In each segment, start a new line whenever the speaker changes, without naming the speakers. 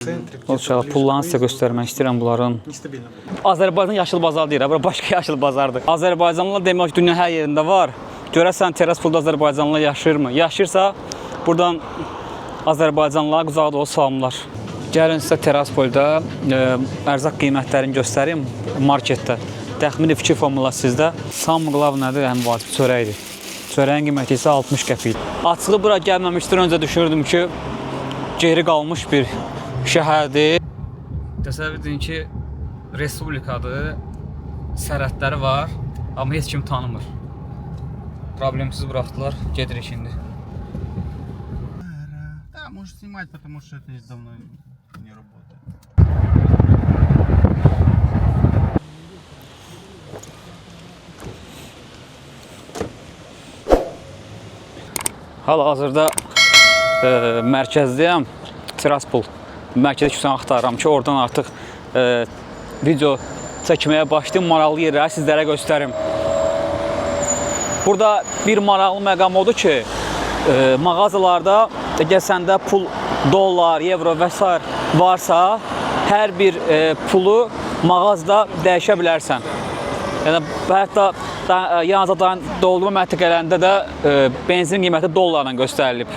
Pullarını sizə göstərmək istəyirəm bunların. Azərbaycan yaşıl bazar deyir, bura başqa yaşıl bazardır. Azərbaycanlılar demək ki, dünyanın hər yerində var. Görəsən Tiraspolda Azərbaycanlılar yaşayırmı? Yaşayırsa, buradan Azərbaycanlılara qucaq dolu salamlar. Gəlin sizə Tiraspolda ərzaq qiymətlərini göstərim marketdə. Təxmini fikir formula sizdə. Samqlav nədir? Ən vacib çörəkdir. Çörəyin qiyməti isə 60 qəpik. Açığı bura gəlməmişdən öncə düşünürdüm ki, geri qalmış bir şəhərdir. Təsəvvür edin ki, respublikadır, sərhədləri var, amma heç kim tanımır. Problemsiz buraxdılar, gedirik indi.
Да, можешь снимать, потому что это давно не работает.
Hal-hazırda mərkəzdəyəm, Tiraspol. Mərkəzdə küçəni axtarıram ki, oradan artıq video çəkməyə başlayım, maraqlı yerləri sizlərə göstərim. Burada bir maraqlı məqam odur ki, mağazalarda əgər səndə pul, dollar, evro və s. varsa, hər bir pulu mağazada dəyişə bilərsən. Yəni, hətta yanında doldurma məntəqələrində də benzin qiyməti dollarla göstərilib.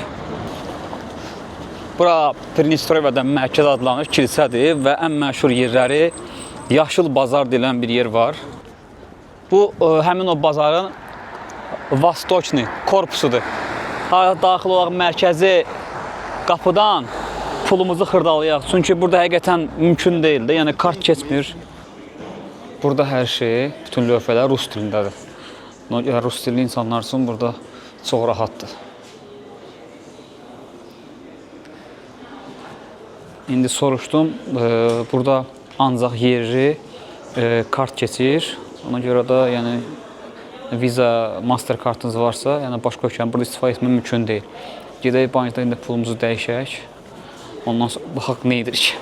Bura Pridnestroviyada mərkəz adlanır, kilsədir və ən məşhur yerləri Yaşıl Bazar deyilən bir yer var. Bu, həmin o bazarın Vostochny korpusudur. Daxil olaraq mərkəzi qapıdan pulumuzu xırdalayaq. Çünki burada həqiqətən mümkün deyil də, yəni kart keçmir. Burada hər şey, bütün lövhələr rus dilindədir. Rus dilli insanlar üçün burada çox rahatdır. İndi soruşdum, burada ancaq yerli kart keçir. Ona görə də yəni Visa, Master kartınız varsa, yəni başqa ölkənin burada istifadə etmək mümkün deyil. Gedək bankda indi pulumuzu dəyişək. Ondan sonra baxaq nə edirik.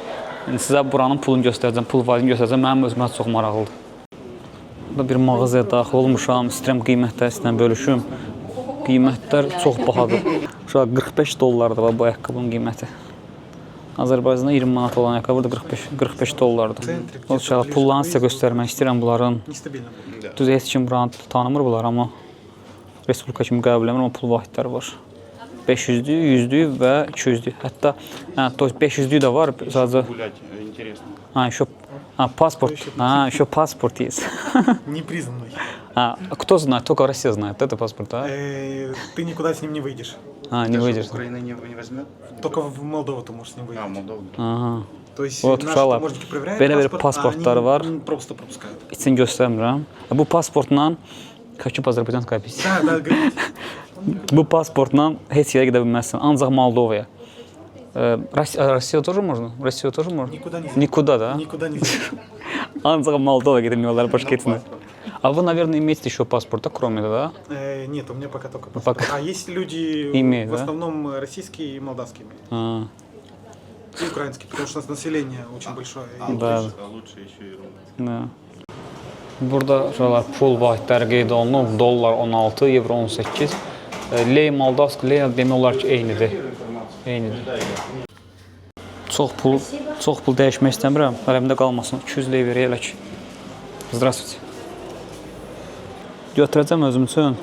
Yəni sizə buranın pulunu göstərəcəm, pul vaidini göstərəcəm. Mənim özümə çox maraqlıdır. Burada bir mağazaya daxil olmuşam, istəyirəm qiymətləri sizlə bölüşüm. Qiymətlər çox bahadır. Şurada 45 dollardır bu ayaqqabının qiyməti. Azərbaycanda 20 manat olan ayaqqabı burada 45 dollardır. Pullarını sizə göstərmək istəyirəm bunların. Düz heç kim buranı tanımır bunlar, amma Respublika kimi qəbul eləmir, amma pul vahidləri var. 500'lük, 100'lük və 200'lük. Hətta 500'lük də var. Sadəcə паспорт. Еще паспорт есть.
Непризнанный.
Кто знает? Только Россия знает. Это паспорт, да?
Ты никуда с ним не выйдешь.
Не выйдешь.
Украина не возьмет?
Только в Молдову ты можешь с ним выйти.
Молдова.
Ага.
То есть
Вот,
наши
uşaqlar,
таможенники проверяют
belə bir
паспорт,
pasportları var.
Просто пропускают.
İçini göstərmirəm. Bu pasportla Хочу по Azərbaycan kapis.
Да, говорит.
Bu pasportla heç yerə gedə bilməzsən. Ancaq Moldovaya. Россия тоже можно? Россия тоже можно?
Никуда нельзя.
Никуда, да?
Никуда нельзя.
Ancaq Moldova gedilmiyorlar başqa etsinə. А вы, наверное, имеете еще паспорт, кроме, да?
Нет, у меня пока только паспорт. А есть люди,
имеют,
в основном российские и молдавские имеют. И украинские, потому что у нас население очень большое.
Да.
Лучше еще и рубль.
Да. Burada şuralar pul vahidləri qeyd olunub. Dollar 16, evro 18. Ley, Moldavsk, ley demək olar ki, eynidir. Eynidir. Çox pul dəyişmək istəmirəm. Əlimdə qalmasın. 200 ley verək elə ki. Здравствуйте. Götürəcəm özüm üçün.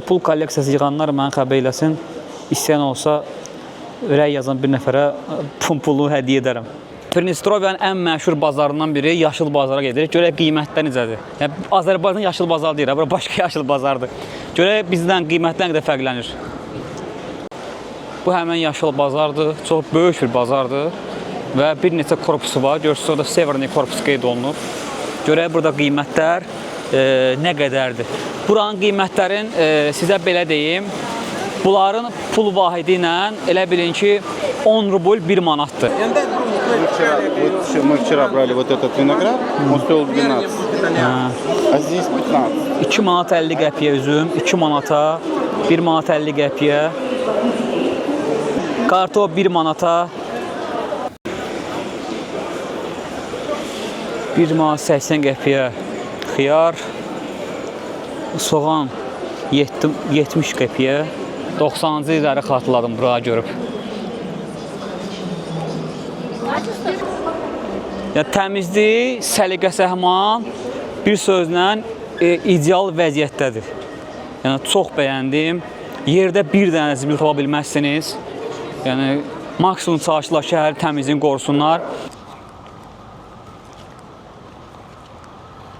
Pul kolleksiyası yığanlar mənə xəbər eləsin. İstəyən olsa ürək yazan bir nəfərə pulu hədiyyə edərəm. Pridnestroviyanın ən məşhur bazarından biri Yaşıl Bazara gedirik. Görək qiymətlər necədir. Yəni, Azərbaycan Yaşıl Bazar deyir, bura başqa Yaşıl Bazardır. Görək bizdən qiymətlər nə qədər fərqlənir. Bu həmən Yaşıl Bazardır. Çox böyük bir bazardır. Və bir neçə korpusu var. Görürsünüz, orada Severny korpus qeyd olunub. Görək burada qiymətlər nə qədərdir. Buranın qiymətlərin sizə belə deyim. Bunların pul vahidi ilə elə bilin ki 10 rubl 1 manatdır.
Мы вчера брали вот этот виноград, он стоил 12. А здесь 15.
2 manat 50 qəpiyə üzüm, 2 manata, 1 manat 50 qəpiyə. Kartof 1 manata. 1 manat 80 qəpiyə. Xiyar. Soğan 70 qəpiyə. 90-cı illəri xatırladım bura görüb. Yəni təmizlik, səliqə-səhman bir sözlə ideal vəziyyətdədir. Yəni çox bəyəndim. Yerdə bir dənə zibil tapa bilməzsiniz. Yəni maksimum çalışırlar şəhəri təmizliyin qorusunlar.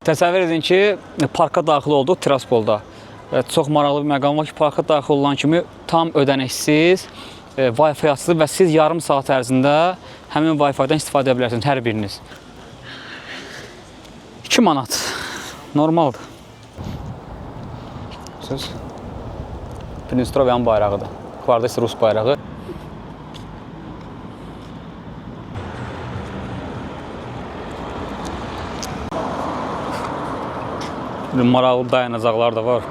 Təsəvvür edin ki, parka daxil olduq Tiraspolda. Çox maraqlı bir məqam var ki, parka daxil olan kimi tam ödənəksiz, Wi-Fi açılır və siz yarım saat ərzində həmin Wi-Fi-dən istifadə edə bilərsiniz, hər biriniz. 2 manat. Normaldır. Söz. Pridnestrovya'nın bayrağıdır. Yuxarıda isə Rus bayrağı. Maraqlı dayanacaqlar da var.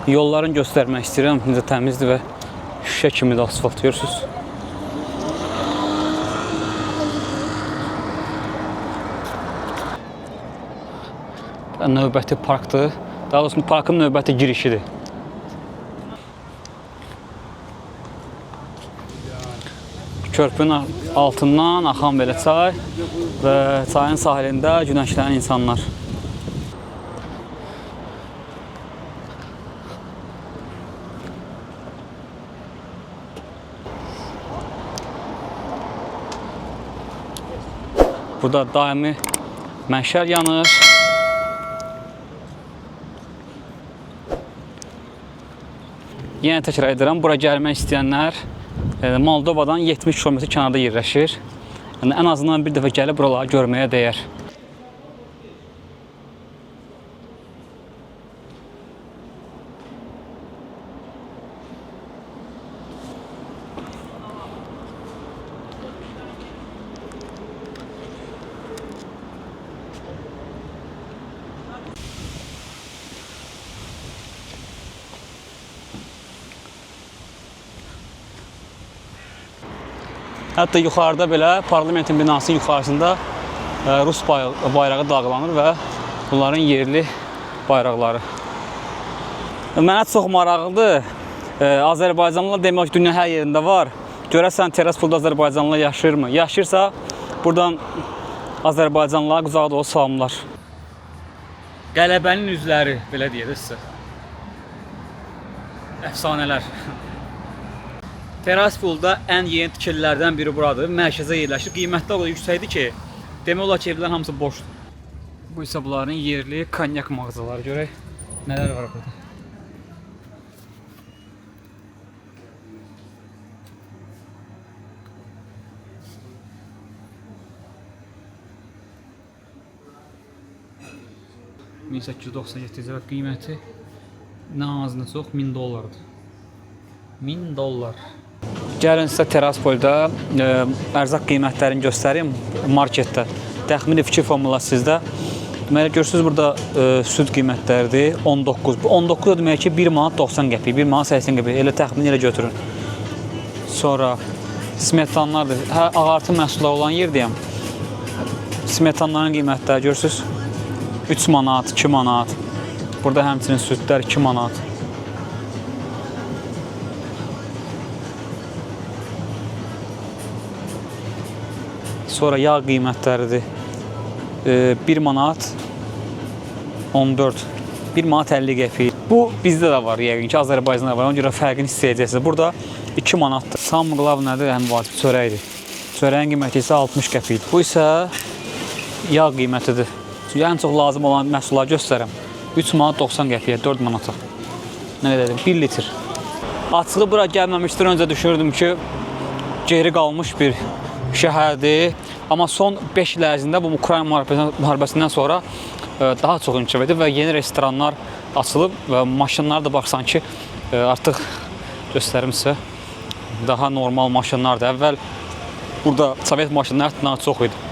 Yollarını göstərmək istəyirəm. Necə təmizdir və şüşə kimi də asfalt görürsünüz. Növbəti parkdır. Daha doğrusu parkın növbəti girişidir. Körpünün altından axan belə çay və çayın sahilində günəşlənən insanlar. Burada daimi məşəl yanır. Yenə təkrar edirəm, bura gəlmək istəyənlər Moldovadan 70 km kənarda yerləşir. Yəni, ən azından bir dəfə gəlib buraları görməyə dəyər. Hətta yuxarıda belə parlamentin binasının yuxarısında Rus bayrağı dalğalanır və bunların yerli bayraqları. Mənə çox maraqlıdır. Azərbaycanlılar demək ki, dünya hər yerində var. Görəsən Tiraspolda Azərbaycanlılar yaşayırmı? Yaşayırsa, buradan Azərbaycanlılara qucağa dolu salamlar. Qələbənin üzləri, belə deyək sizə. Əfsanələr. Tiraspolda ən yeni tikililərdən biri buradır. Mərkəzə yerləşir. Qiymətlər o qədər yüksəkdir ki, demək olar ki, evlərin hamısı boşdur. Bu isə bunların yerli konyak mağazaları. Görək, nələr var burada. $1897 qiyməti nə az nə çox $1000'dır. $1000. Gəlin sizə Tiraspolda ərzaq qiymətlərini göstərim marketdə. Təxmini fikir formula sizdə. Deməli, görürsünüz burada süd qiymətləridir 19. Bu 19 da demək ki 1 manat 90 qəpik, 1 manat 80 qəpik. Elə təxmini elə götürün. Sonra smetanlardır. Ağartı məhsulları olan yerdəyəm. Smetanların qiymətləri görürsünüz 3 manat, 2 manat. Burada həmçinin südlər 2 manat. Sonra yağ qiymətləridir 1 manat 14, 1 manat 50 qəpik. Bu bizdə də var yəqin ki, Azərbaycanda var. Ona görə fərqini hiss edəcəksiniz. Burada 2 manatdır. Samqlav nədir? Ən vacib çörəkdir. Çörəyin qiyməti isə 60 qəpikdir. Bu isə yağ qiymətidir. Çünki ən çox lazım olan məhsulları göstərəm. 3 manat 90 qəpiyə, 4 manata. Nə qədər? 1 litr. Açığı bura gəlməmişdir. Öncə düşünürdüm ki, geri qalmış bir şəhərdir. Amma son 5 il ərzində bu Ukrayna müharibəsindən sonra daha çox inkişaf edib və yeni restoranlar açılıb və maşınlar da baxsan ki, artıq göstərim sizə daha normal maşınlardır. Əvvəl burada Sovet maşınları çox idi.